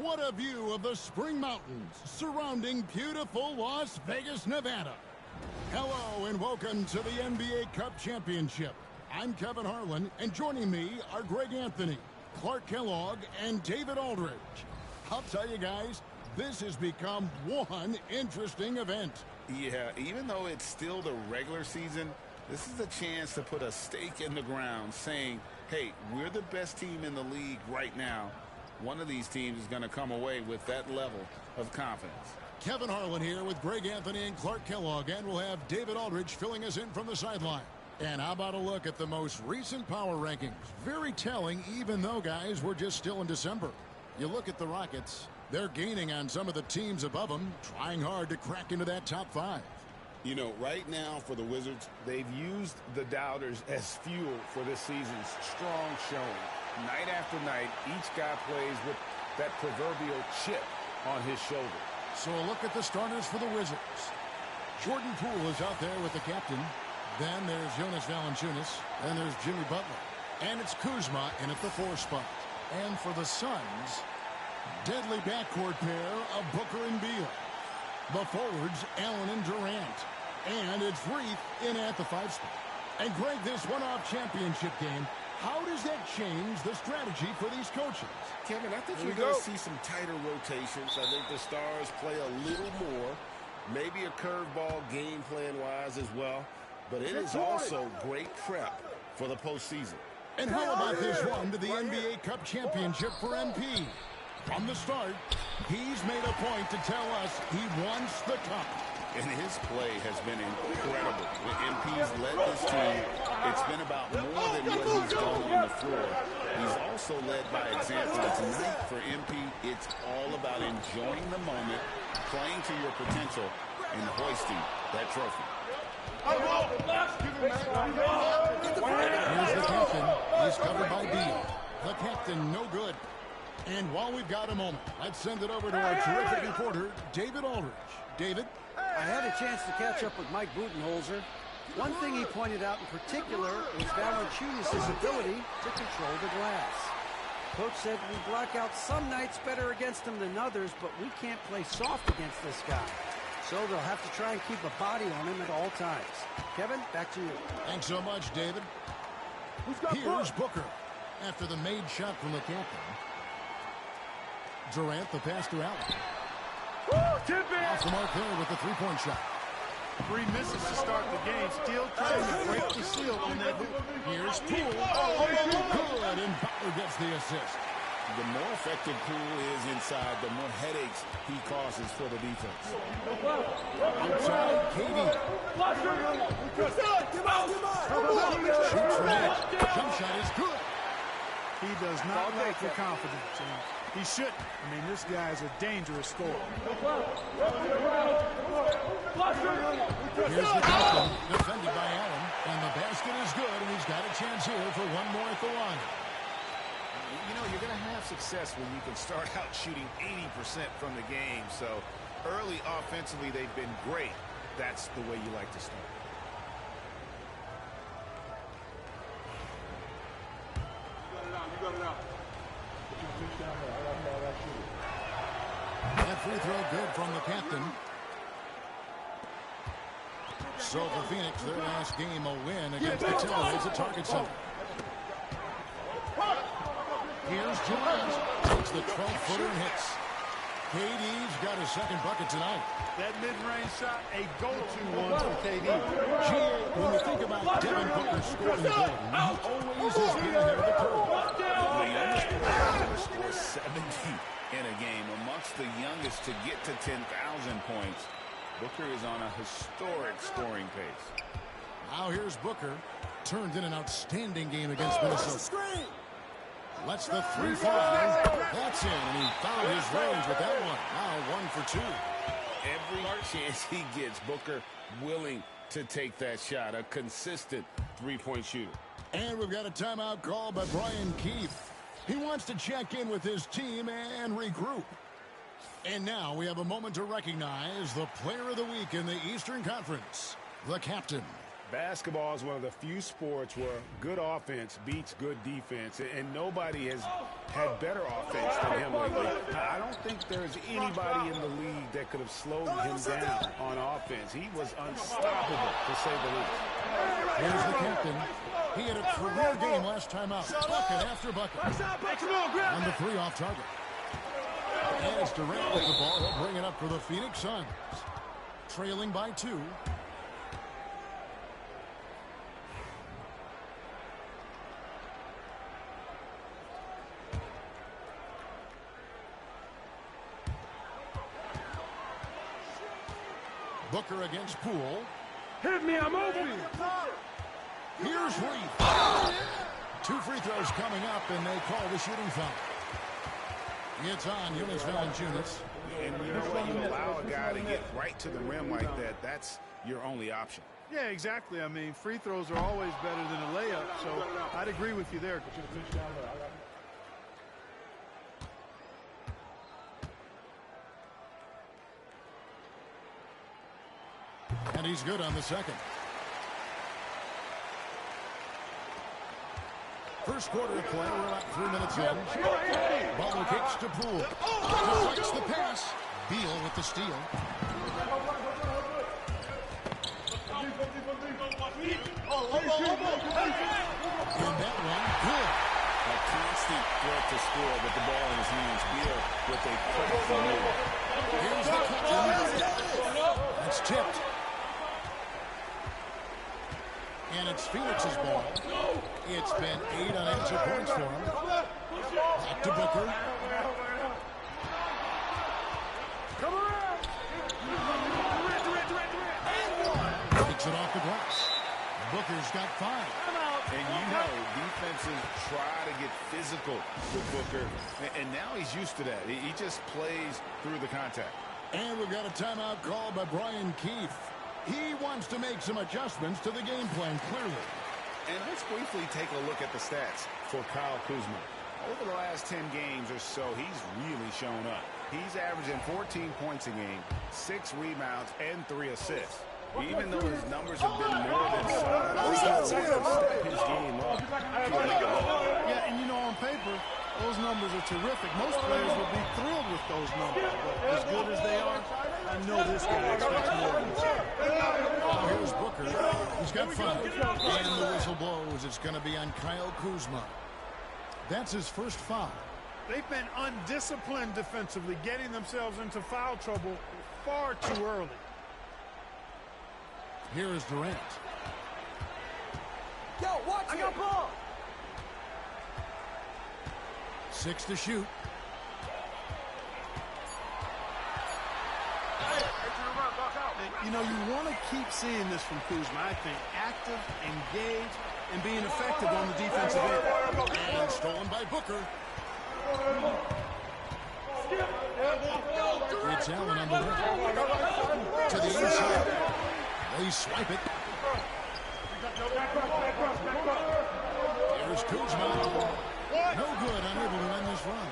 What a view of the Spring Mountains surrounding beautiful Las Vegas, Nevada. Hello and welcome to the NBA Cup Championship. I'm Kevin Harlan, and joining me are Greg Anthony, Clark Kellogg, and David Aldridge. I'll tell you guys, this has become one interesting event. Yeah, even though it's still the regular season, this is a chance to put a stake in the ground saying, hey, we're the best team in the league right now. One of these teams is going to come away with that level of confidence. Kevin Harlan here with Greg Anthony and Clark Kellogg, and we'll have David Aldridge filling us in from the sideline. And how about a look at the most recent power rankings? Very telling, even though, guys, we're just still in December. You look at the Rockets, they're gaining on some of the teams above them, trying hard to crack into that top 5. You know, right now for the Wizards, they've used the doubters as fuel for this season's strong showing. Night after night, each guy plays with that proverbial chip on his shoulder. So a look at the starters for the Wizards. Jordan Poole is out there with the captain. Then there's Jonas Valanciunas. Then there's Jimmy Butler. And it's Kuzma in at the 4 spot. And for the Suns, deadly backcourt pair of Booker and Beal. The forwards, Allen and Durant. And it's Reith in at the 5 spot. And Greg, this one-off championship game, how does that change the strategy for these coaches? Kevin, I think you're going to see some tighter rotations. I think the stars play a little more. Maybe a curveball game plan-wise as well. But it is also great prep for the postseason. And how about this one to the NBA Cup Championship for MP? From the start, he's made a point to tell us he wants the cup. And his play has been incredible. When MP's led this team, it's been about more than what he's done on the floor. He's also led by example. Tonight for MP, it's all about enjoying the moment, playing to your potential, and hoisting that trophy. Here's the captain. He's covered by Beal. The captain, no good. And while we've got a moment, let's send it over to our terrific reporter, David Aldridge. David? I had a chance to catch up with Mike Budenholzer. One thing he pointed out in particular was Valanciunas' ability to control the glass. Coach said we block out some nights better against him than others, but we can't play soft against this guy. So they'll have to try and keep a body on him at all times. Kevin, back to you. Thanks so much, David. Here's Booker after the made shot from the captain. Durant, the pass to Allen. Off the mark there with the three-point shot. 3 misses to start the game. Still trying to break the seal on that hoop. Here's Poole. Good, and Butler gets the assist. The more effective Poole is inside, the more headaches he causes for the defense. Outside, KD. Shoots from it. Jump shot is good. He does not lack the confidence. He shouldn't. I mean, this guy is a dangerous scorer. Here's the captain, defended by Allen, and the basket is good, and he's got a chance here for one more at the line. You know, you're going to have success when you can start out shooting 80% from the game. So early offensively, they've been great. That's the way you like to start. That free throw good from the captain. So for Phoenix, their last game a win against the Timberwolves at Target Center. Here's Durant. Takes the 12-footer and hits. KD's got his second bucket tonight. That mid-range shot, a go-to one for KD. When you think about Devin Booker's scoring ability, he always has been ahead of the curve. The youngest player to score 70 in a game. Amongst amongst the youngest to get to 10,000 points. Booker is on a historic scoring pace. Now here's Booker. Turned in an outstanding game against Minnesota. Lets the 3 fly. That's in, and he found his range with that one. Now 1 for 2. Every chance he gets, Booker willing to take that shot. A consistent three-point shooter. And we've got a timeout call by Brian Keefe. He wants to check in with his team and regroup. And now we have a moment to recognize the player of the week in the Eastern Conference, the captain. Basketball is one of the few sports where good offense beats good defense, and nobody has had better offense than him lately. I don't think there's anybody in the league that could have slowed him down on offense. He was unstoppable, to say the least. Here's the captain. He had a career game last time out. Bucket after bucket. On the 3 off target. And it's Durant with the ball. He'll bring it up for the Phoenix Suns. Trailing by 2. Booker against Poole. Hit me, I'm open. Here's Reed. 2 free throws coming up, and they call the shooting foul. It's on Jonas Valanciunas. And you know what? You allow a guy to get right to the rim like that, that's your only option. Yeah, exactly. I mean, free throws are always better than a layup, so I'd agree with you there. And he's good on the second. First quarter of play, we're about 3 minutes in. Butler kicks to Poole. Deflects the pass. Beal with the steal. And that one, good. A constant threat to score with the ball in his hands. Beal with a critical move. Here's the cut. That's tipped. And it's Phoenix's ball. It's been 8 unanswered points for him. Back to Booker. Takes it off the glass. Booker's got 5. And you know, defenses try to get physical with Booker. And now he's used to that. He just plays through the contact. And we've got a timeout called by Brian Keefe. He wants to make some adjustments to the game plan, clearly. And let's briefly take a look at the stats for Kyle Kuzma. Over the last 10 games or so, he's really shown up. He's averaging 14 points a game, 6 rebounds, and 3 assists. Even though his numbers have been more than solid, he's step his game up. Yeah, and you know, on paper, those numbers are terrific. Most players would be thrilled with those numbers. But as good as they are, I know this guy expects more than that. Here's Booker. He's got 5. And the whistle blows. It's going to be on Kyle Kuzma. That's his first foul. They've been undisciplined defensively, getting themselves into foul trouble far too early. Here is Durant. Yo, watch it. I got ball. 6 to shoot. You know, you want to keep seeing this from Kuzma. I think active, engaged, and being effective on the defensive end. And stolen by Booker. It's Allen on the right. To the inside. They swipe it. Here's Kuzma. No good, unable to end this run.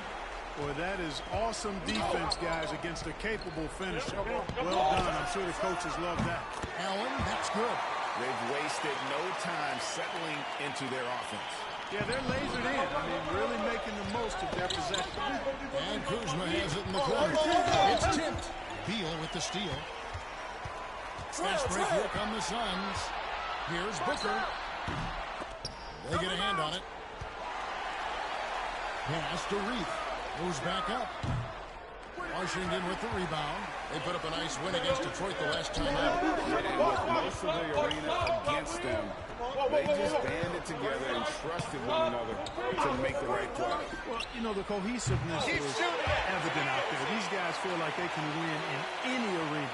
Boy, that is awesome defense, guys, against a capable finisher. Well done. I'm sure the coaches love that. Allen, that's good. They've wasted no time settling into their offense. Yeah, they're lasered in. I mean, really making the most of their possession. And Kuzma has it in the corner. It's tipped. Beal with the steal. Fast break, here come the Suns. Here's Booker. They get a hand on it. Pass to Reed. Moves back up. Washington with the rebound. They put up a nice win against Detroit the last time out. And with most of the arena against them, they just banded together and trusted one another to make the right play. Well, you know, the cohesiveness is evident out there. These guys feel like they can win in any arena.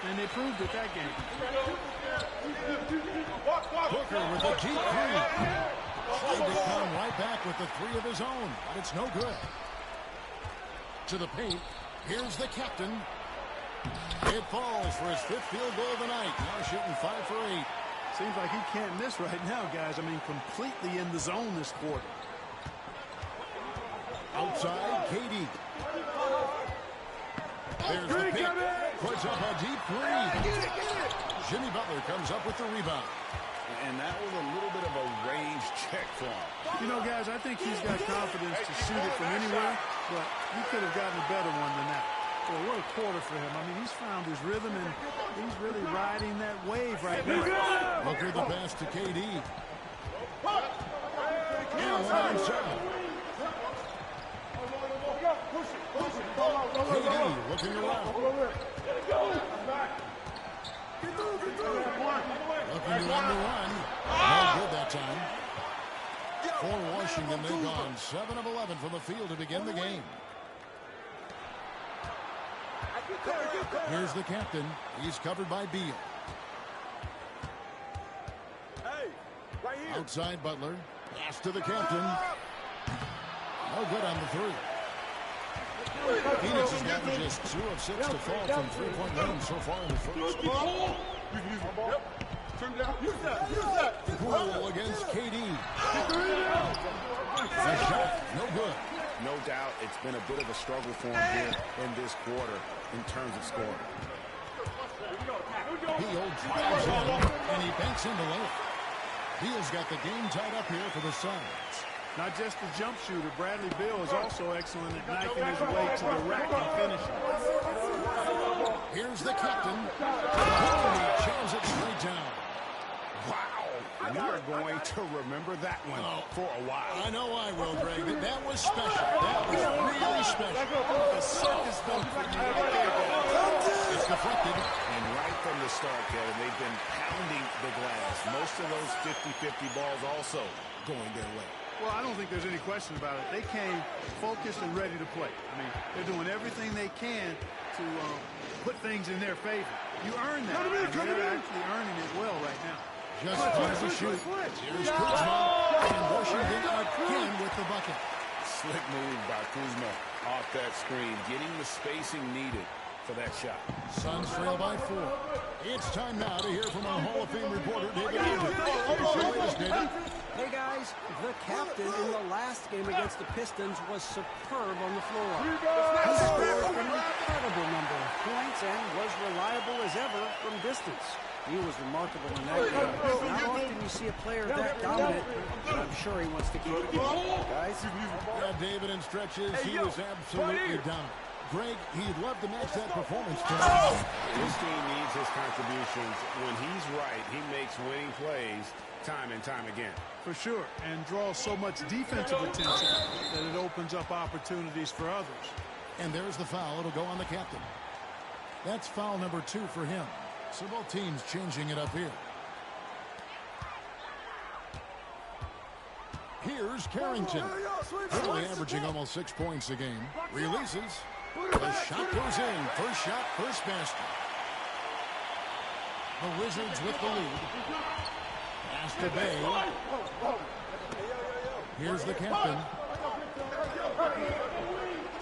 And they proved it that game. Booker with a deep three. Trying to come right back with the three of his own, but it's no good. To the paint. Here's the captain. It falls for his fifth field goal of the night. Now shooting 5 for 8. Seems like he can't miss right now, guys. I mean, completely in the zone this quarter. Outside, KD. There's the pick. Puts up a deep three. Jimmy Butler comes up with the rebound. And that was a little bit of a range check for him. You know, guys, I think he's got confidence to shoot it from anywhere, but he could have gotten a better one than that. Well, what a quarter for him. I mean, he's found his rhythm, and he's really riding that wave right now. Booker the pass to KD. And one inside. KD looking around. Looking to run the run. No good that time. For Washington, they've gone 7 of 11 from the field to begin the game. Here's the captain. He's covered by Beal. Outside Butler. Pass to the captain. No good on the three. Phoenix has gotten just 2 of 6 to fall from three-point range so far in the first. Poole against KD. The shot, no good. No doubt it's been a bit of a struggle for him here in this quarter in terms of scoring. Beal drives in, and he banks into late. Beal's got the game tied up here for the Suns. Not just the jump shooter, Bradley Beal is also excellent at knifing his way to the rack and finishing. Here's the captain. And he jams it straight down. Wow. We are going to remember that one for a while. I know I will, Greg. That was special. That was really special. The circus dunk for me. It's deflected. And right from the start, Kevin, they've been pounding the glass. Most of those 50-50 balls also going their way. Well, I don't think there's any question about it. They came focused and ready to play. I mean, they're doing everything they can to put things in their favor. You earn that. They're actually earning it well right now. Just tries to shoot. Here's Kuzma. And Washington again with the bucket. Slick move by Kuzma off that screen, getting the spacing needed for that shot. Suns trail by 4. It's time now to hear from our Hall of Fame reporter, David Andrews. Here's the latest, David. Hey guys, the captain in the last game against the Pistons was superb on the floor. He scored an incredible number of points and was reliable as ever from distance. He was remarkable in that game. Not often you see a player that dominant, but I'm sure he wants to keep it going. Guys? Yeah, David, in stretches, he was absolutely dominant. Greg, he'd love to match that performance tonight. His team needs his contributions. When he's right, he makes winning plays time and time again. For sure, and draws so much defensive attention that it opens up opportunities for others. And there's the foul. It'll go on the captain. That's foul number 2 for him. So both teams changing it up here. Here's Carrington. Currently averaging almost 6 points a game. Releases. The shot goes in. First shot, first basket. The Wizards with the lead. Pass to Bay. Here's the captain.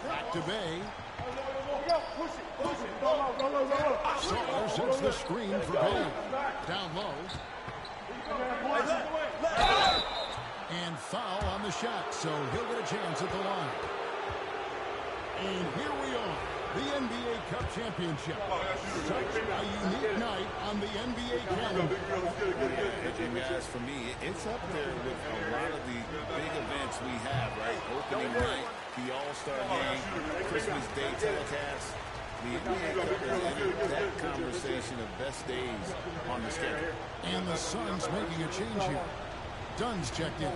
Back to Bay. Sawyer sets the screen for Bay. Down low. And foul on the shot, so he'll get a chance at the line. And here we are, the NBA Cup Championship. Such a unique night on the NBA calendar. And guys, for me, it's up there with a lot of the big events we have, right? Opening night, the All-Star game, Christmas Day telecast. The NBA Cup has entered that conversation of best days on the schedule. And the Suns making a change here. Dunn's checked in.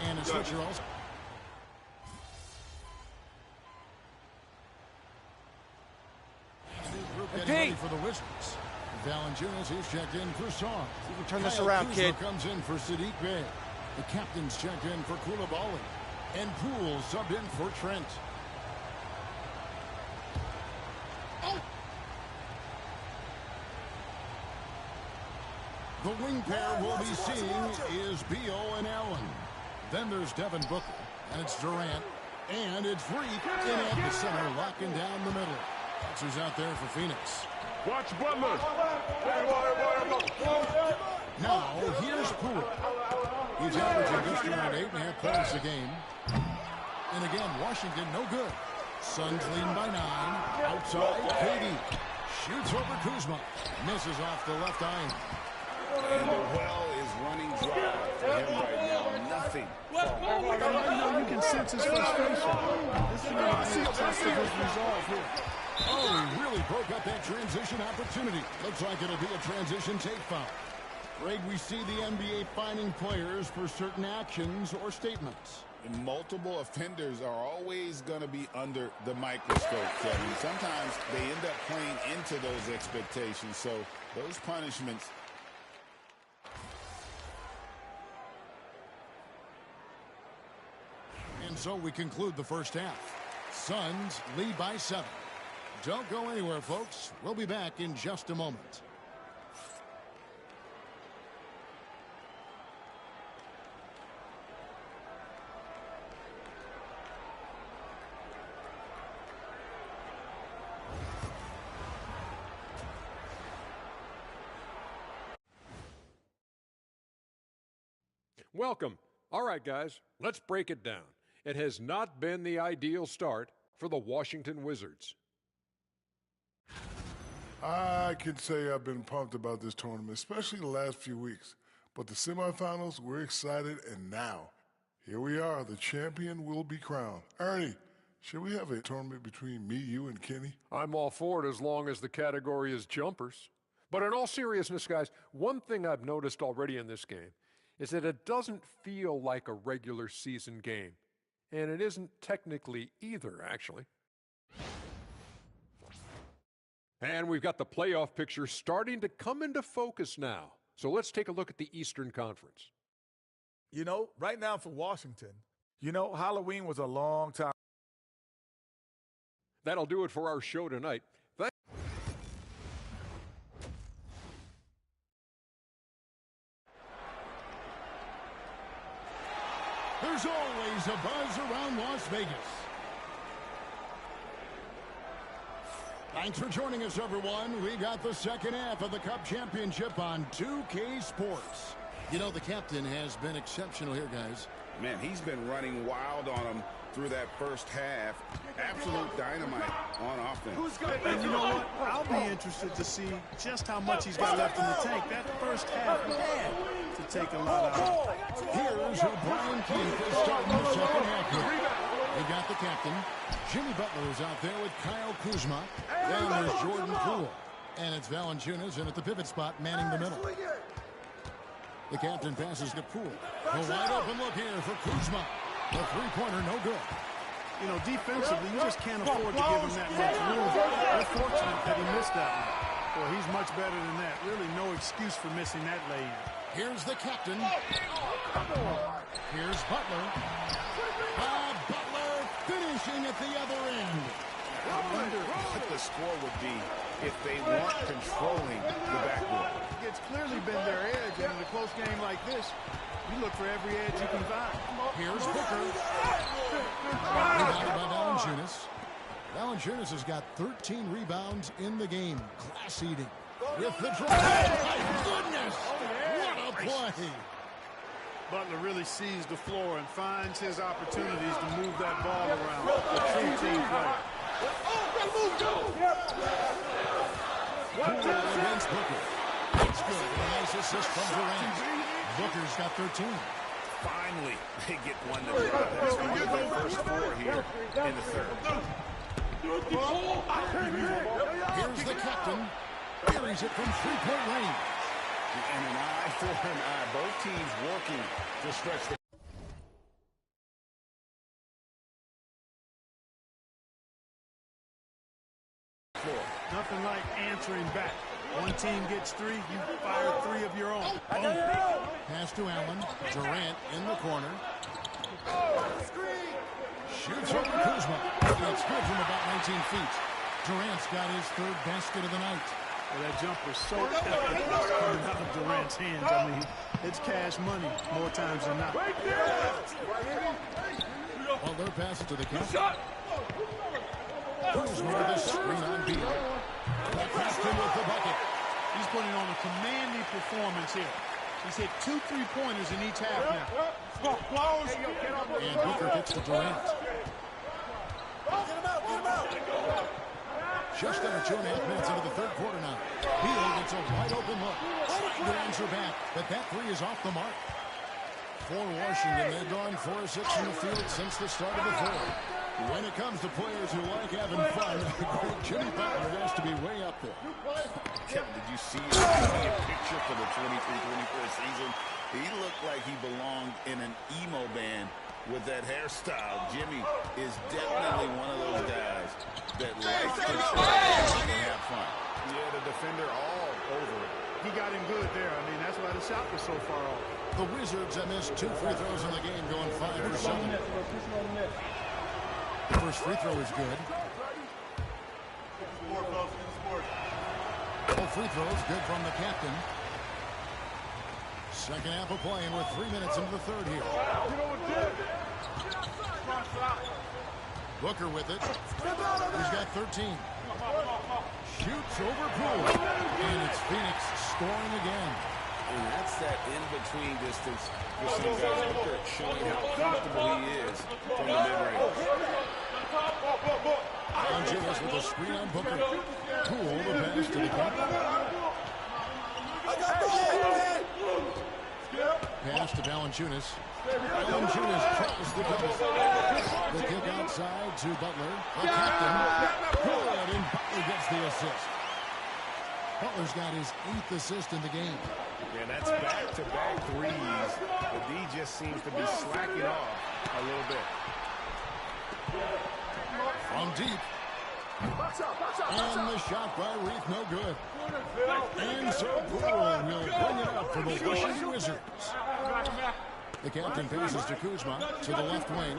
And a switcher also. Getting ready for the Wizards. Valanciunas is checked in for Song. You can turn this around, kid. Comes in for Sadiq Bey. The captain's checked in for Koulibaly. And Poole subbed in for Trent. The wing pair we'll be seeing is Beal and Allen. Then there's Devin Booker, and it's Durant, and it's Freak in at the center, locking down the middle. That's who's out there for Phoenix. Watch Butler. Now, here's Poole. He's averaging just around 8.5 points a game. And again, Washington no good. Suns leading by 9. Outside, KD. Shoots over Kuzma. Misses off the left iron. And the well is running dry for him right now. Nothing. You can sense his frustration. This is a test of his resolve here. Oh, he really broke up that transition opportunity. Looks like it'll be a transition take foul. Greg, we see the NBA fining players for certain actions or statements. And multiple offenders are always going to be under the microscope, Kevin. Sometimes they end up playing into those expectations. So those punishments. And so we conclude the first half. Suns lead by 7. Don't go anywhere, folks. We'll be back in just a moment. Welcome. All right, guys, let's break it down. It has not been the ideal start for the Washington Wizards. I can say I've been pumped about this tournament, especially the last few weeks. But the semifinals, we're excited, and now, here we are. The champion will be crowned. Ernie, should we have a tournament between me, you, and Kenny? I'm all for it as long as the category is jumpers. But in all seriousness, guys, one thing I've noticed already in this game is that it doesn't feel like a regular season game. And it isn't technically either, actually. And we've got the playoff picture starting to come into focus now. So let's take a look at the Eastern Conference. You know, right now for Washington, Halloween was a long time. That'll do it for our show tonight. There's always a buzz around Las Vegas. Thanks for joining us, everyone. We got the second half of the Cup Championship on 2K Sports. You know, the captain has been exceptional here, guys. Man, he's been running wild on them through that first half. Absolute dynamite on offense. And you know what? I'll be interested to see just how much he's got left in the tank. That first half had to take a lot out. Here's who Brian Keith is starting the second half here. We got the captain. Jimmy Butler is out there with Kyle Kuzma. Then there's Jordan Poole. And it's Valanciunas in at the pivot spot, manning the middle. The captain passes to Poole. A wide open look here for Kuzma. The three-pointer, no good. You know, defensively, you just can't afford to give him that much room. We're fortunate that he missed that one. Boy, he's much better than that. Really no excuse for missing that lane. Here's the captain. Here's Butler. Butler finishing at the other end. I wonder what the score would be if they weren't controlling the backboard. It's clearly been their edge, and in a close game like this, you look for every edge you can find. Here's Booker. Rebounded by Valanciunas. Valanciunas has got 13 rebounds in the game. Class eating. With the drive. My goodness! What a play! Butler really sees the floor and finds his opportunities to move that ball around. A true team player. Poole against Booker. It's good. A nice assist from Durant. Booker's got 13. Finally, they get one to drop. That's one of their first 4 here in the third. Here's the captain. Buries it from three-point range. And an eye for an eye. Both teams working to stretch the floor. Nothing like answering back. One team gets 3, you fire 3 of your own. Boom. Pass to Allen. Durant in the corner. Shoots over Kuzma. It's good from about 19 feet. Durant's got his 3rd basket of the night. Well, that jumper is so effortless coming out of Durant's hands. I mean, it's cash money more times than not. Well, their pass it to the captain. Kuzma with a screen on Beal. The captain with the bucket. He's putting on a commanding performance here. He's hit 2 3-pointers in each half now. And Booker gets to Durant. Just under 2.5 minutes into the third quarter now. Beal gets a wide open look. Trying to answer back, but that three is off the mark. For Washington, they've gone 4 of 6 from the field since the start of the fourth. When it comes to players who like having fun, Jimmy Butler has to be way up there. Kevin, did you see a picture for the 23-24 season? He looked like he belonged in an emo band with that hairstyle. Jimmy is definitely one of those guys that likes to try and have fun. Yeah, the defender all over it. He got him good there. I mean, that's why the shot was so far off. The Wizards have missed 2 free throws in the game, going 5 for 7. The first free throw is good. All free throws good from the captain. Second half of play, and we're 3 minutes into the third here. Booker with it. He's got 13. Shoots over Poole. And it's Phoenix scoring again. And that's that in-between distance for some guys. Booker showing how comfortable he is from the mid-range. Valanciunas with a screen on Booker. Poole the pass to the captain. Pass to Valanciunas. Valanciunas tries to double. The kick outside to Butler. The captain. Good, and Butler gets the assist. Butler's got his 8th assist in the game. Yeah, that's back-to-back threes. The D just seems to be slacking off a little bit. From deep. And the shot by Reith, no good. And so Poole will bring it up for the Washington Wizards. The captain passes to Kuzma to the left wing.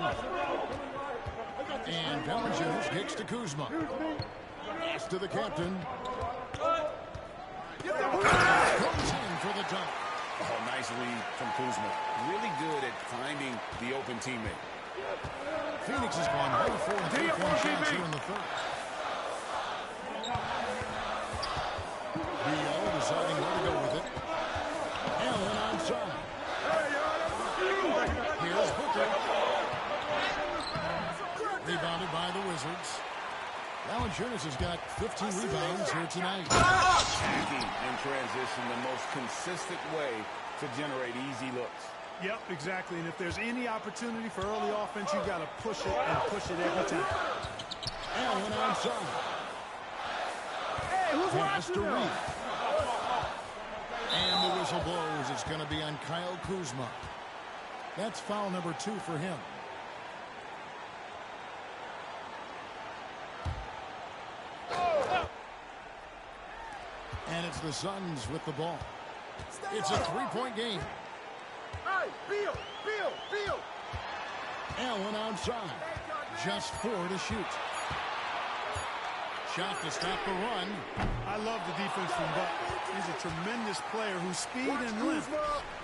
And Valanciunas kicks to Kuzma. Pass to the captain. Comes in for the dunk. Oh, nice read from Kuzma. Really good at finding the open teammate. Phoenix has gone 1 of 4 and 3-point shots here in the third. Beal deciding where to go with it. Allen outside. Here's Booker. Rebounded by the Wizards. Valanciunas has got 15 rebounds here tonight. Attacking in transition, the most consistent way to generate easy looks. Yep, exactly. And if there's any opportunity for early offense, you got to push it and push it every time. Allen outside. Pass to Reith. And the whistle blows. It's going to be on Kyle Kuzma. That's foul number 2 for him. And it's the Suns with the ball. It's a 3-point game. Hey, Beal! Allen outside. Just 4 to shoot. Shot to stop the run. I love the defense from Butler. He's a tremendous player whose speed and length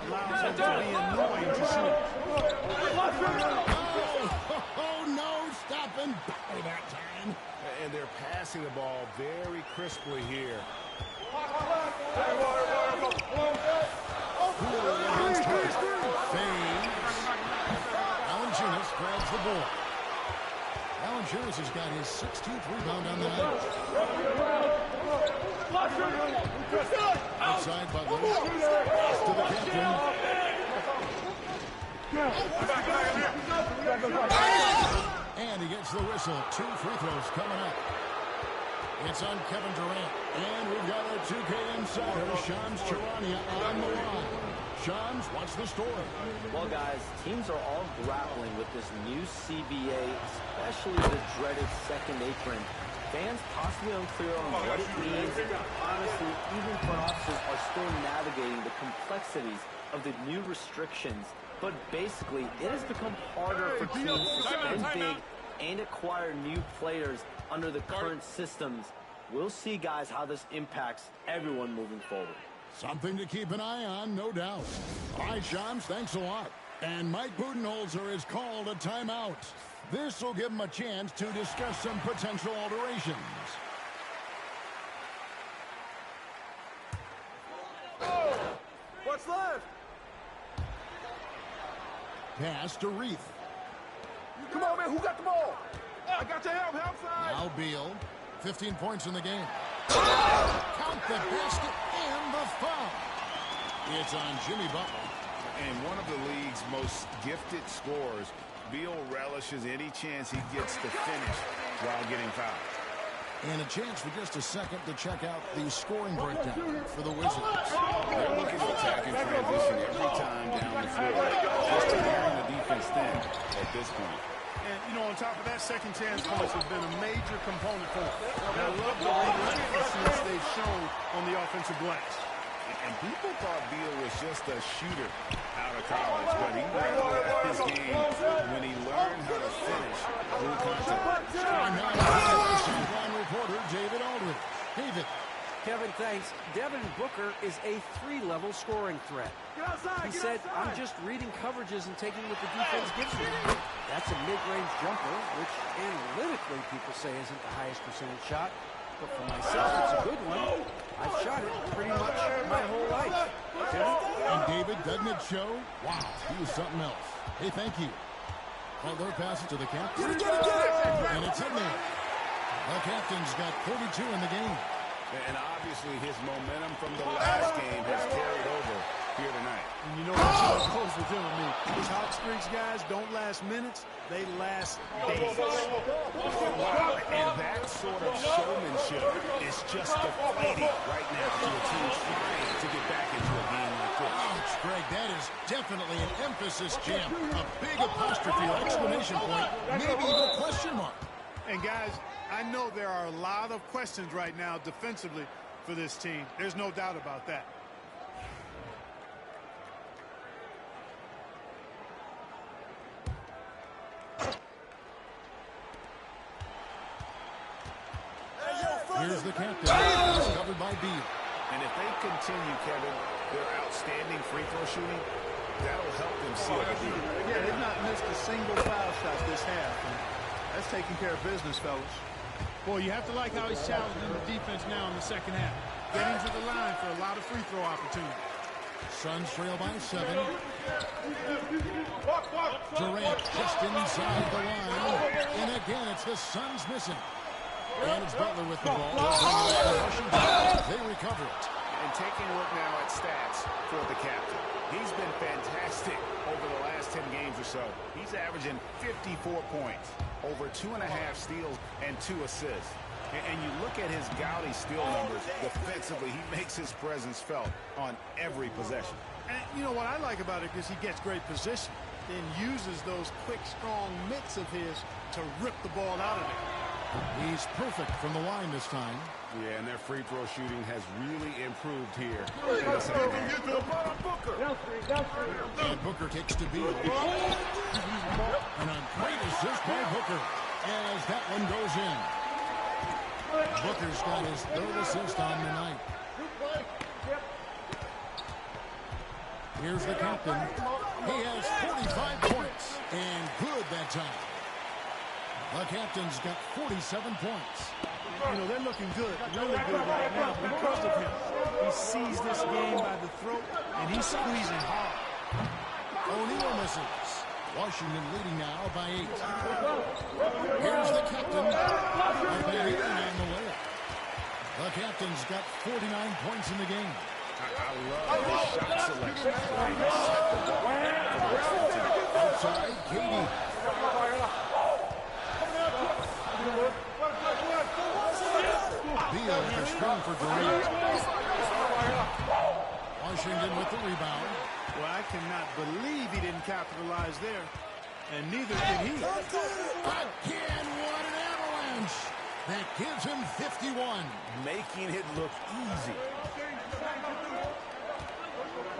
allows him to be annoying to shoot. Oh, no, stopping by that time. And they're passing the ball very crisply here. Valanciunas grabs the ball. Valanciunas has got his 16th rebound on the night. Outside Butler. Pass to the captain. And he gets the whistle. 2 free throws coming up. It's on Kevin Durant. And we've got a 2K insider, Shams Charania, on the line. Shams, what's the story? Well, guys, teams are all grappling with this new CBA, especially the dreaded second apron. Fans possibly unclear on what it means. Honestly, even front offices are still navigating the complexities of the new restrictions. But basically, it has become harder for teams to spend big and acquire new players under the current systems. We'll see, guys, how this impacts everyone moving forward. Something to keep an eye on, no doubt. All right, Shams, thanks a lot. And Mike Budenholzer has called a timeout. This will give him a chance to discuss some potential alterations. What's left? Pass to Reith. Come on, man. Who got the ball? I got your help. Help side. Now Beal. 15 points in the game. Count the basket and the foul. It's on Jimmy Butler. And one of the league's most gifted scorers, Beal relishes any chance he gets to finish while getting fouled. And a chance for just a second to check out the scoring breakdown for the Wizards. They're looking to attack in transition every time down the floor. Just tearing the defense thin at this point. And, you know, on top of that, second chance points have been a major component for them. And I love the relentlessness they've shown on the offensive glass. And people thought Beal was just a shooter out of college, but he learned his game when he learned how to finish through contact. And now, sideline reporter David Aldridge. David. Kevin, thanks. Devin Booker is a 3-level scoring threat. He said, I'm just reading coverages and taking what the defense gives me. That's a mid-range jumper, which analytically people say isn't the highest percentage shot. But for myself, it's a good one. I've shot it pretty much my whole life. And David, doesn't it show? Wow, he was something else. Hey, thank you. Butler passes to the captain. And it's in there. The captain's got 42 in the game. And obviously his momentum from the last game has carried over here tonight. And you know what goes with him and me. These hot streaks, guys, don't last minutes. They last days. Wow, and that sort of showmanship is just deflating right now to a team trying to get back into a game like this. Ouch, Greg, that is definitely an emphasis jam. A big apostrophe, exclamation point, maybe even a question mark. And guys, I know there are a lot of questions right now defensively for this team. There's no doubt about that. Here's the captain. It's covered by Beal. And if they continue, Kevin, their outstanding free throw shooting, that'll help them seal the deal. Yeah, they've not missed a single foul shot this half. And that's taking care of business, fellas. Boy, you have to like how he's challenging the defense now in the second half. Getting to the line for a lot of free throw opportunities. Suns trail by 7. Durant just inside the line. And again, it's the Suns missing. And it's Butler with the ball. They recover it. And taking a look now at stats for the captain. He's been fantastic over the last 10 games or so. He's averaging 54 points, over 2.5 steals, and 2 assists. And you look at his gaudy steal numbers, defensively, he makes his presence felt on every possession. And you know what I like about it is he gets great position, then uses those quick, strong mitts of his to rip the ball out of there. He's perfect from the line this time. Yeah, and their free throw shooting has really improved here in the second half. And Booker takes to Beal. And a great assist by Booker as that one goes in. Booker's got his 3rd assist on the night. Here's the captain. He has 45 points. And good that time. The captain's got 47 points. You know, they're looking good, really good right now because of him. He sees this game by the throat, and he's squeezing hard. O'Neal misses. Washington leading now by 8. Here's the captain. And they're hitting on the layup. The captain's got 49 points in the game. I love his shot selection. Outside, Katie. Beal with a screen for Durant. Washington with the rebound. Well, I cannot believe he didn't capitalize there. And neither did he. Again, what an avalanche. That gives him 51. Making it look easy.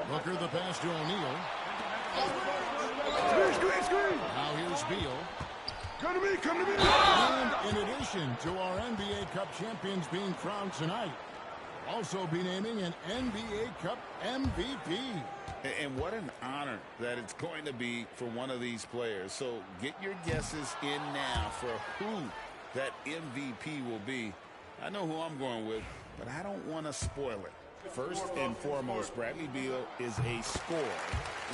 Booker the pass to O'Neal. Screen. Now here's Beal. Come to me, come to me. And in addition to our NBA Cup champions being crowned tonight, also be naming an NBA Cup MVP. And what an honor that it's going to be for one of these players. So get your guesses in now for who that MVP will be. I know who I'm going with, but I don't want to spoil it. First and foremost, Bradley Beal is a scorer.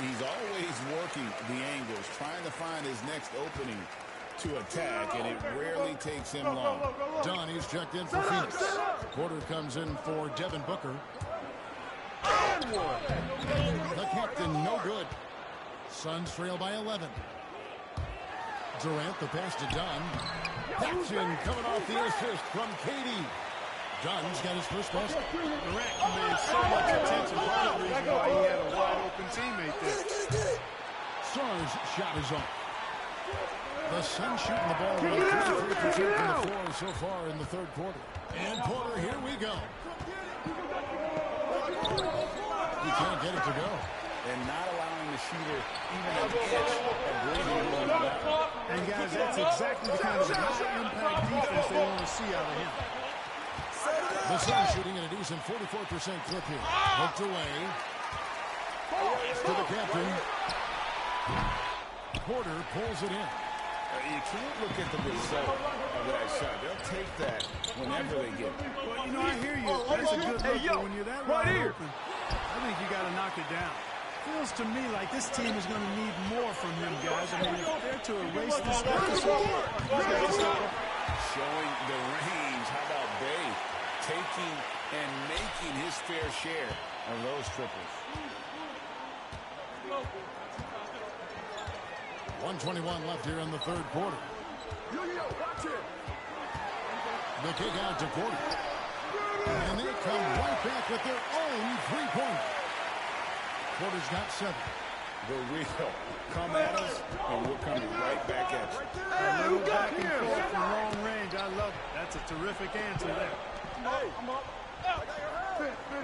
He's always working the angles, trying to find his next opening to attack, and it rarely takes him long. Donnie's checked in for Phoenix. Porter comes in for Devin Booker. The captain, no good. Suns trail by 11. Durant, the pass to Dunn. Paxson coming off the assist from Katie. Dunn's got his first basket. Durant commanded so much attention. Part of the reason why he had a wide-open teammate there. Sar's shot is off. The Suns shooting the ball around 33% from the floor so far in the third quarter. And Porter, here we go. He can't get it to go. And not allowing the shooter even an inch of breathing room. And guys, that's exactly the kind of high-impact defense they want to see out of him. The Suns shooting at a decent 44% clip here. Hooked away. To the captain. Porter pulls it in. You can't look at the result of that shot. They'll take that whenever they get it. Well, you know, I hear you. That's a good look, but when you're that wide open, I think you got to knock it down. Feels to me like this team is going to need more from him, guys. I mean, if they're to erase this deficit, showing the range. How about Bay taking and making his fair share of those triples? 1:21 left here in the third quarter. Watch it. The kick out to Porter. And they come right back with their own three-pointer. Porter's got 7. The real come at us, and we're coming right back at you. A little back and forth from long range. I love it. That's a terrific answer there.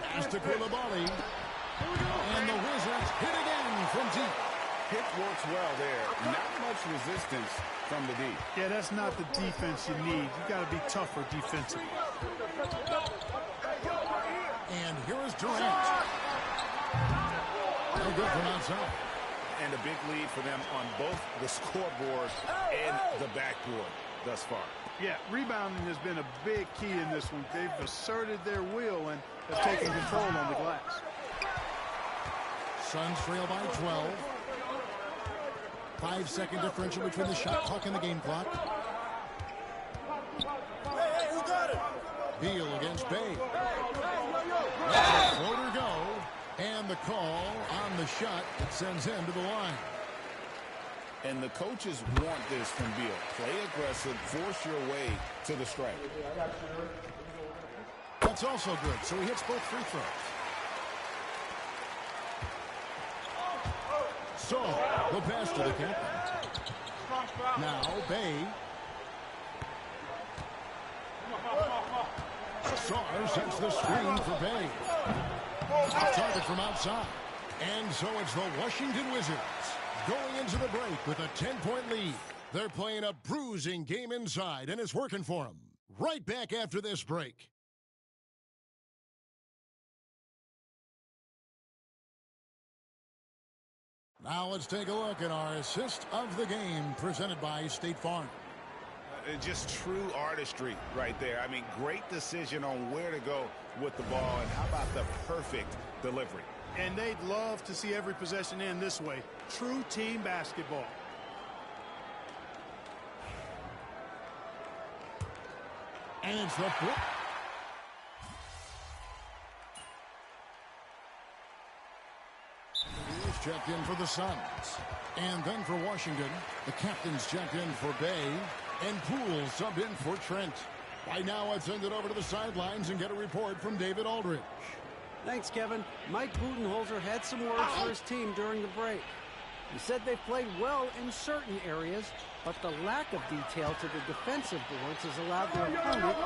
Pass to Koulibaly. And the Wizards hit again from deep. Pick works well there. Not much resistance from the D. Yeah, that's not the defense you need. You got to be tougher defensively. And here is Durant. No good from outside. And a big lead for them on both the scoreboard and the backboard thus far. Yeah, rebounding has been a big key in this one. They've asserted their will and have taken control on the glass. Suns trail by 12. 5-second differential between the shot clock and the game clock. Hey, who got it? Beal against Bay. Let the floater go. And the call on the shot that sends him to the line. And the coaches want this from Beal. Play aggressive, force your way to the strike. That's also good, so he hits both free throws. So, the pass to the captain. Now, Bay. Sarr sets the screen for Bay. Off target from outside. And so it's the Washington Wizards going into the break with a 10-point lead. They're playing a bruising game inside, and it's working for them. Right back after this break. Now let's take a look at our assist of the game presented by State Farm. Just true artistry right there. I mean, great decision on where to go with the ball, and how about the perfect delivery. And they'd love to see every possession end this way. True team basketball. And it's the flip. He's checked in for the Suns. And then for Washington, the captain's checked in for Bay. And Poole subbed in for Trent. Right now, let's send it over to the sidelines and get a report from David Aldridge. Thanks, Kevin. Mike Budenholzer had some words for his team during the break. He said they played well in certain areas, but the lack of detail to the defensive boards has allowed their opponent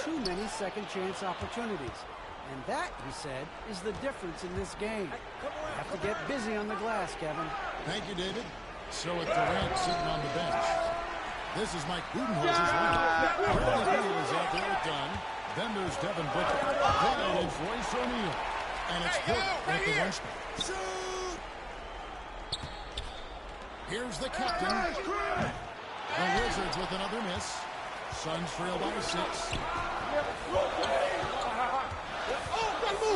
too many second-chance opportunities. And that, he said, is the difference in this game. You have to get busy on the glass, Kevin. Thank you, David. So with Durant sitting on the bench. This is Mike Budenholzer's line. Bradley Beal is out there with Dunn. Then there's Devin Booker. Then it's Royce O'Neal. And it's Booker at the one spot. Here's the captain. The Wizards with another miss. Suns trail by 6.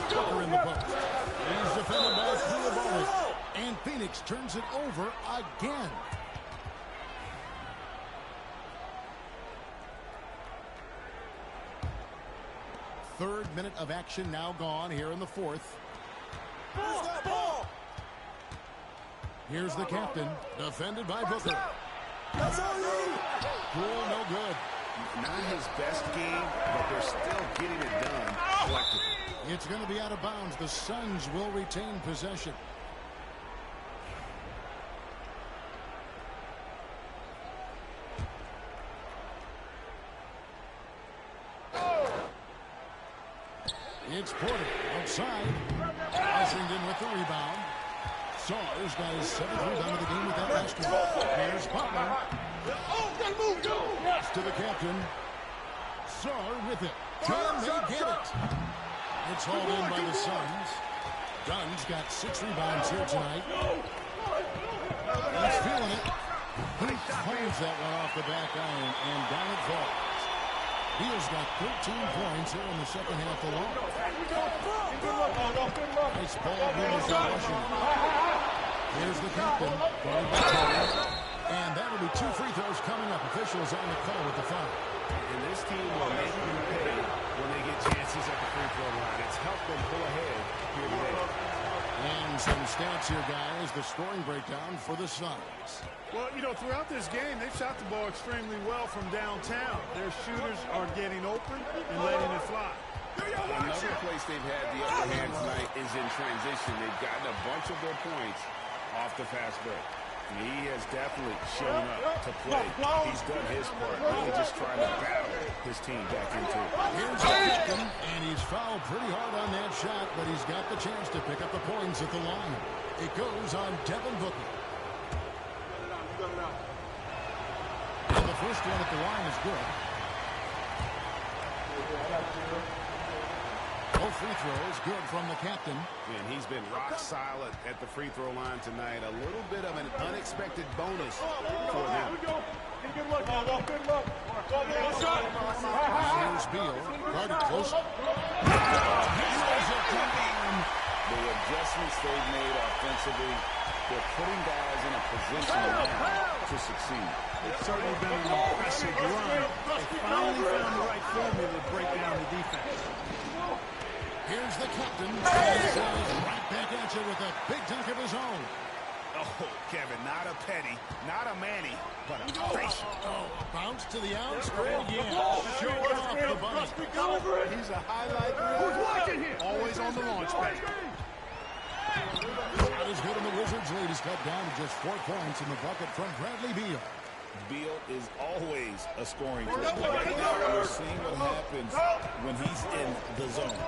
Booker in the post. He's defended by Kulibardi. And Phoenix turns it over again. Third minute of action now gone here in the fourth. Here's the captain, defended by Booker. Poole, no good. Not his best game, but they're still getting it done collectively. It's going to be out of bounds. The Suns will retain possession. It's Porter outside. Washington with the rebound. Saw's got his 7th rebound of the game with that basket. Here's Butler. Pass to the captain. Saw with it. Can they get it? It's hauled in by the Suns. Dunn's got 6 rebounds here tonight. He's feeling it. He claims that one off the back iron, and down it falls. Beal's got 13 points here in the second half alone. Nice ball movement from Washington. Here's the captain. And that will be 2 free throws coming up. Officials on the call with the foul. And this team will make them pay when they get chances at the free throw line. It's helped them pull ahead here today. And some stats here, guys. The scoring breakdown for the Suns. Well, you know, throughout this game, they've shot the ball extremely well from downtown. Their shooters are getting open and letting it fly. Another place they've had the upper hand tonight is in transition. They've gotten a bunch of their points off the fast break. And he has definitely shown up to play. He's done his part, really just trying to battle his team back into it. Here's the captain, and he's fouled pretty hard on that shot, but he's got the chance to pick up the points at the line. It goes on Devin Booker. And the first one at the line is good. Both free throws good from the captain. And he's been rock solid at the free throw line tonight. A little bit of an unexpected bonus for them. Here's Beal. Guarded close. The adjustments they've made offensively, they're putting guys in a position to succeed. It's certainly been an impressive run. They finally found the right formula to break down the defense. Here's the captain. He's right back at you with a big dunk of his own. Oh, Kevin, not a Petty, not a Manny, but a facial. Oh, bounce to the outside. Yeah, showing off the bunny. He's a highlight reel. Always on the launch pad. That is good in the Wizards lead. He's cut down to just 4 points in the bucket from Bradley Beal. Beal is always a scoring threat. Right now, we're seeing what happens when he's in the zone.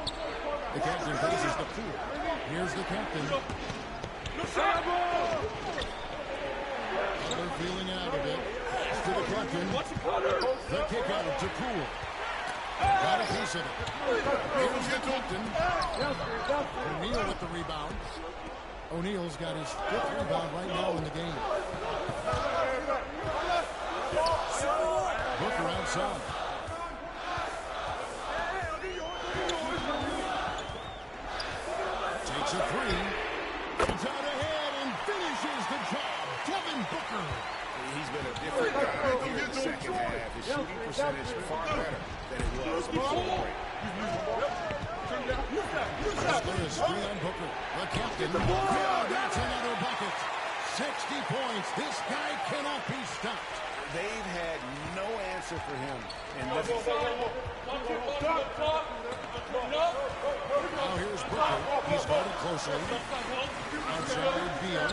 The captain faces the pool. Here's the captain. They're feeling out of it. To the captain. The kick out to Poole. Got a piece of it. Here's the captain. O'Neal with the rebound. O'Neal's got his 5th rebound right now in the game. Booker outside. Takes a 3. Comes out ahead and finishes the job. Devin Booker. He's been a different guy here in the second half. His shooting percentage far better than it was before the break. Butler is free on Booker. The captain. Oh, that's another bucket. 60 points. This guy cannot be stopped. They've had no answer for him. And this now here's Booker. He's guarded closely. Outside Beal.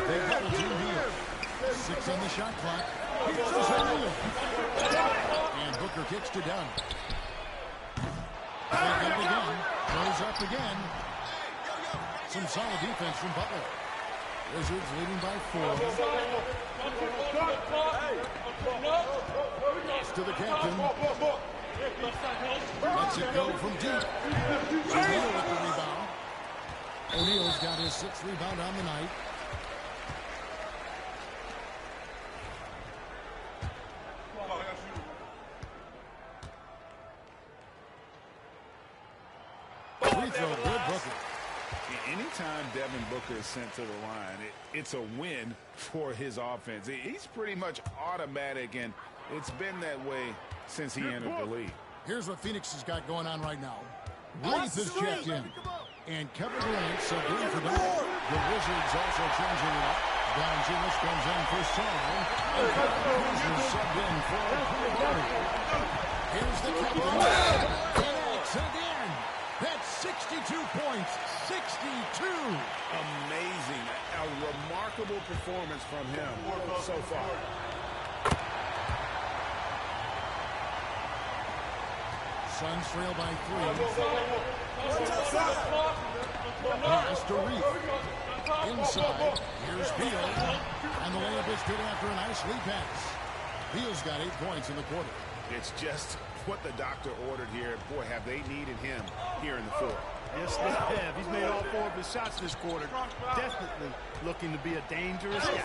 They double team Beal. 6 on the shot clock. Here's O'Neal. And Booker kicks to Dunn. They get it again. Goes up again. Some solid defense from Butler. Wizards leading by 4. Pass to the captain. Lets it go from deep. O'Neal with the rebound. O'Neal's got his 6th rebound on the night. Free throw, good Booker. Anytime Devin Booker is sent to the line, it's a win for his offense. He's pretty much automatic, and it's been that way since he entered the league. Here's what Phoenix has got going on right now. Reith is checked in. And Kevin Durant subbed in for them. The Wizards also changing it up. Valanciunas comes in for Song. And Kuzma subbed in for Pro-Noob. Here's the captain. And X again. That's 62 points. 62. Amazing. A remarkable performance from him so far. Suns trail by 3. Pass to Reith. Inside. Here's Beal. And the layup is good after a nice lead pass. Beal's got 8 points in the quarter. It's just what the doctor ordered here. Boy, have they needed him here in the fourth. Yes, they have. He's made all 4 of his shots this quarter. Definitely looking to be a dangerous guy.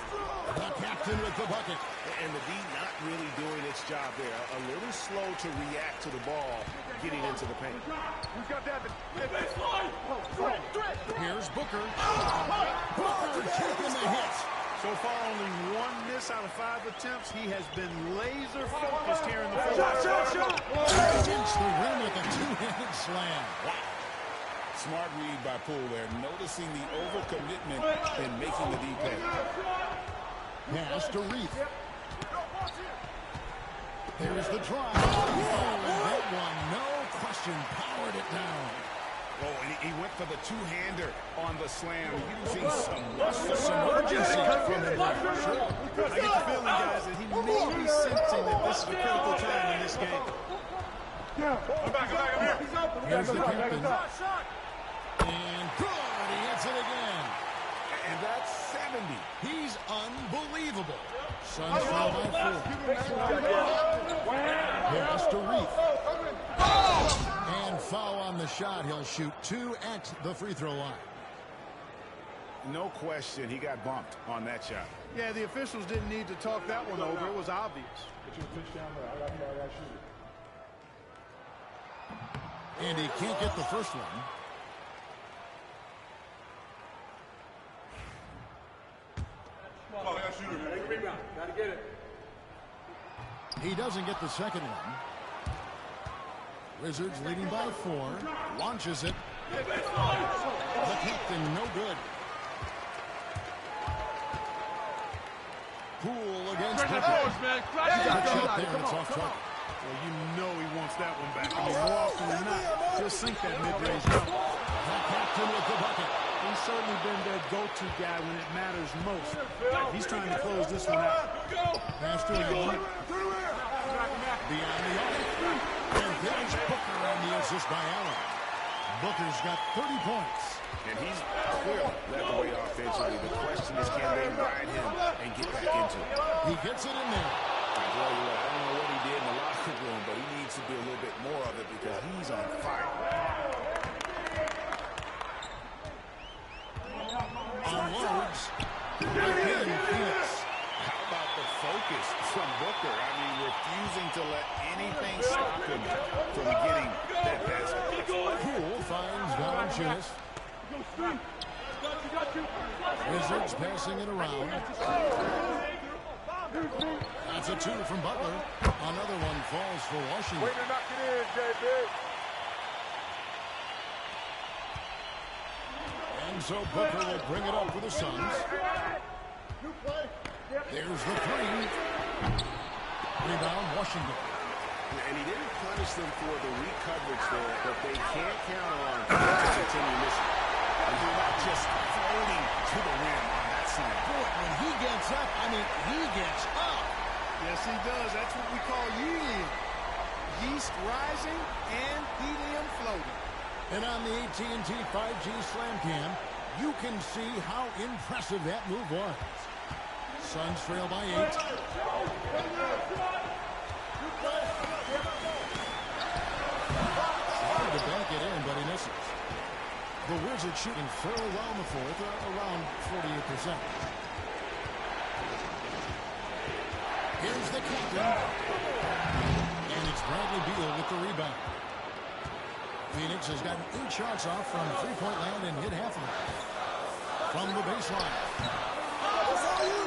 The captain with the bucket. And the D not really doing its job there. A little slow to react to the ball getting into the paint. Who's got that? Here's Booker. Booker taking the hit. So far, only 1 miss out of 5 attempts. He has been laser focused here in the fourth. Shot! Against the rim with a 2-handed slam. Wow. Smart read by Poole there, noticing the overcommitment and making the D pay. Pass to Reith. There's the drive. Oh, that one, no question, powered it down. Oh, and he went for the 2-hander on the slam, using some urgency from him. Sure. I get the feeling, guys, that he may be sensing that this is a critical time in this game. Come back, I'm here. Here's the captain. And good, he hits it again. And that's 70. He's unbelievable. Suns trail by 4. Pass to Reith. And foul on the shot. He'll shoot 2 at the free throw line. No question, he got bumped on that shot. Yeah, the officials didn't need to talk that one over. It was obvious. And he can't get the first one. Gotta get it. He doesn't get the second one. Wizards leading by 4. Launches it. The captain, no good. Poole against Booker. It's off target. Well, you know he wants that one back. I mean, more often than not, just sink that mid-range jumper. The captain with the bucket. He's certainly been their go-to guy when it matters most. He's trying to close this one out. Pass to Allen. Beyond the arc. And there's Booker on the assist by Allen. Booker's got 30 points. And he's clearly led the way offensively. The question is, can they ride him and get back into it? He gets it in there. I don't know what he did in the locker room, but he needs to do a little bit more of it because he's on fire. Unloads. Again, Phoenix. How about the focus from Booker? I mean, refusing to let anything stop him from getting that basket. Poole finds Valanciunas. Wizards passing it around. That's a 2 from Butler. Another one falls for Washington. Way to knock it in, JB. And so Booker will bring it up for the Suns. There's the 3. Rebound, Washington. And he didn't punish them for the weak coverage there, but they can't count on to continue missing. And they're not just floating to the rim on that side. Boy, when he gets up, I mean, he gets up. Yes, he does. That's what we call helium. Yeast rising and helium floating. And on the AT&T 5G Slam Cam, You can see how impressive that move was. Suns trail by 8. Trying to bank it in, but he misses. The Wizards shooting fairly well in the fourth, around 48%. Here's the captain. And it's Bradley Beal with the rebound. Phoenix has gotten 8 shots off from three-point land and hit half of them. From the baseline.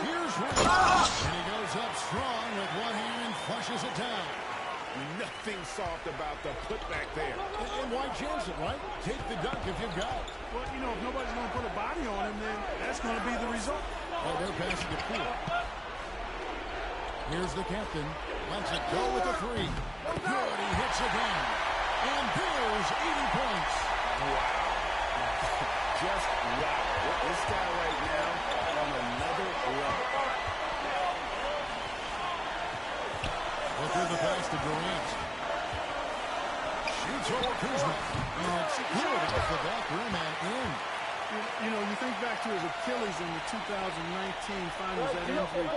Here's Rick. And he goes up strong with one hand and flushes it down. Nothing soft about the putback there. And why chance it, right? Take the dunk if you've got it. Well, you know, if nobody's going to put a body on him, then that's going to be the result. Well, they're passing it cool. Here's the captain. Lets it go with the 3. Good, he hits again. And Beal's 80 points. Wow. Just wow. This guy right now on another level. Look at the pass to Durant. Shoots over Kuzma. And it's good off the back rim and in. You know, you think back to his Achilles in the 2019 finals, that injury. He's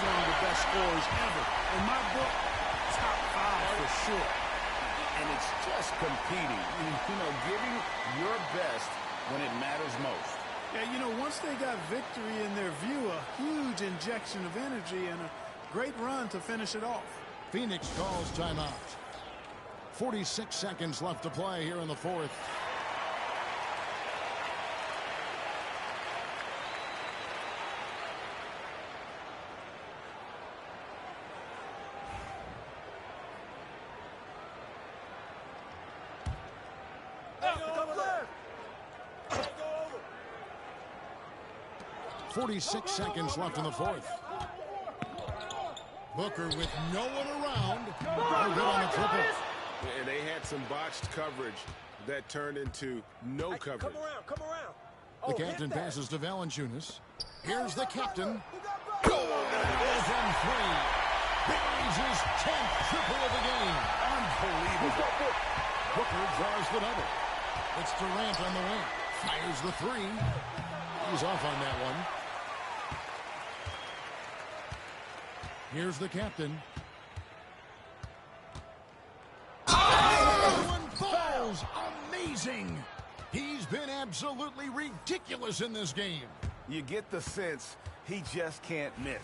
one of the best scorers ever. In my book, top 5 for sure. And it's just competing. You know, giving your best when it matters most. Yeah, you know, once they got victory in their view, a huge injection of energy and a great run to finish it off. Phoenix calls timeout. 46 seconds left to play here in the fourth. Six seconds left in the fourth. Booker with no one around. No good on the triple. And they had some botched coverage that turned into no coverage. Come around. The captain passes to Valanciunas. Here's the captain. Good! From 3. Buries his 10th triple of the game. Unbelievable. Booker draws the double. It's Durant on the wing. Fires the 3. He's off on that one. Here's the captain. One falls. Amazing. He's been absolutely ridiculous in this game. You get the sense he just can't miss.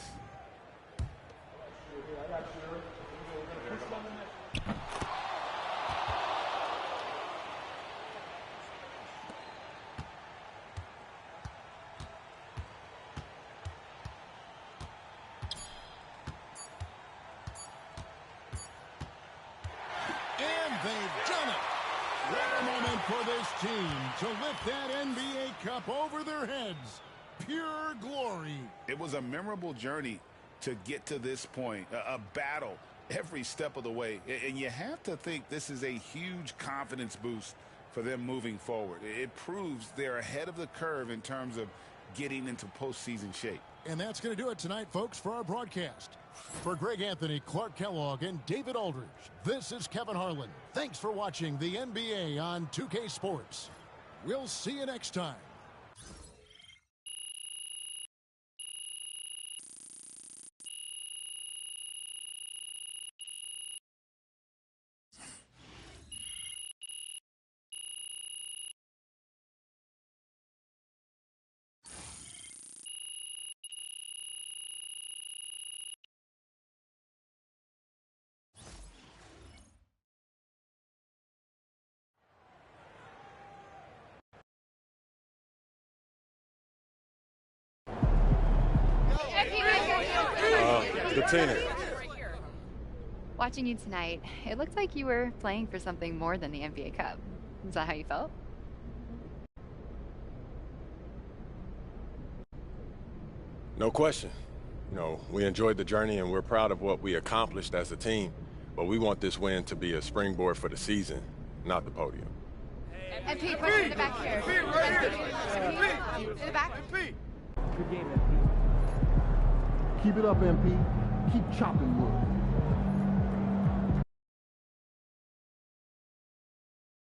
They've done it. What a moment for this team to lift that NBA Cup over their heads. Pure glory. It was a memorable journey to get to this point, a battle every step of the way. And you have to think this is a huge confidence boost for them moving forward. It proves they're ahead of the curve in terms of getting into postseason shape. And that's going to do it tonight, folks, for our broadcast. For Greg Anthony, Clark Kellogg, and David Aldridge, this is Kevin Harlan. Thanks for watching the NBA on 2K Sports. We'll see you next time. Watching you tonight, it looked like you were playing for something more than the NBA Cup. Is that how you felt? No question. You know, we enjoyed the journey and we're proud of what we accomplished as a team, but we want this win to be a springboard for the season, not the podium. MP, push in the back here. MP, in the back. Good game, MP. Keep it up, MP. Keep chopping wood.